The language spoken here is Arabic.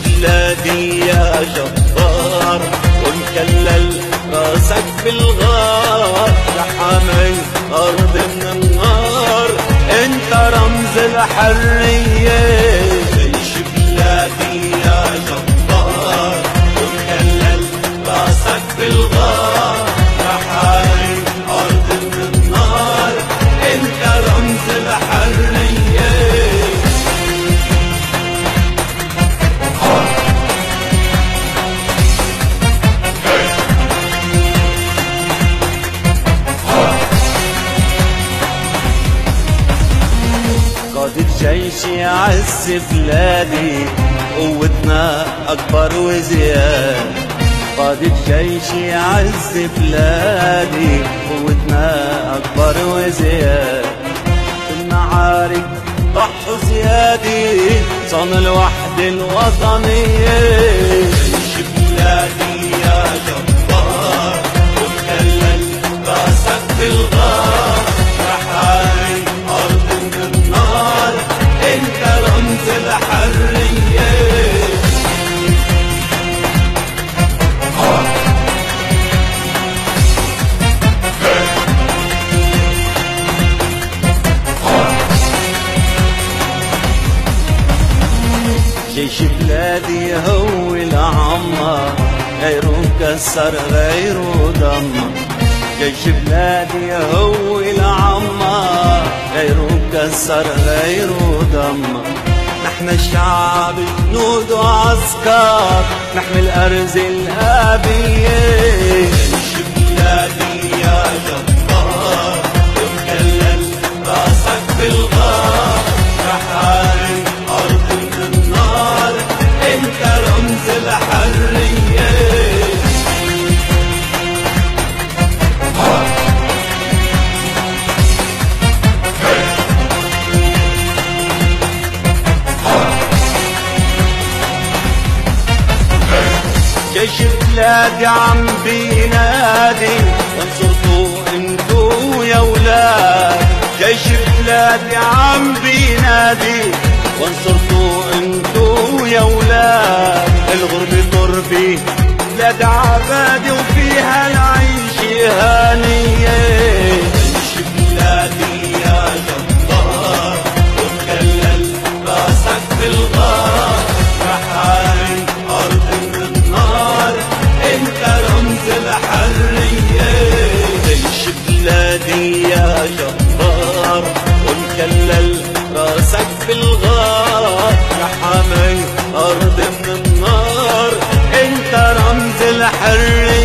بلادي يا جبار ومكلل راسك بالغار يا حامي أرض من النار انت رمز الحرية. عيش بلادي يا جبار ومكلل راسك بالغار يا حامي أرض من النار انت رمز الحرية. قائد الجيش يعز بلادي قوتنا أكبر وزيادة. قائد الجيش يعز بلادي قوتنا أكبر وزيادة. في المعارك ضحوا زيادة صان الوحدة الوطنية. عيش بلادي يا جبار ومكلل راسك بالغار يا حامي أرض من النار انت رمز الحرية. جيش بلادي هو العمار غيره مكسر غيره دمر. جيش بلادي هو العمار غيره مكسر غيره دمر. نحن الشعب جنود وعسكر نحمي الأرز الأبية. جيش بلادي يا جبار ومكلل راسك بالغار يا حامي أرض من النار انت رمز الحرية. جيش بلادي عم بينادي وانصرتوا انتو يا ولاد. جيش بلادي عم بينادي وانصرتوا انتو يا ولاد. الغربة تربي بلاد عبادي وفيها العيش هانية. عيش بلادي يا جبار ومكلل راسك بالغار يا حامي أرض من النار انت رمز الحرية. عيش بلادي يا جبار ومكلل راسك بالغار يا حامي أرض من النار انت رمز الحرية.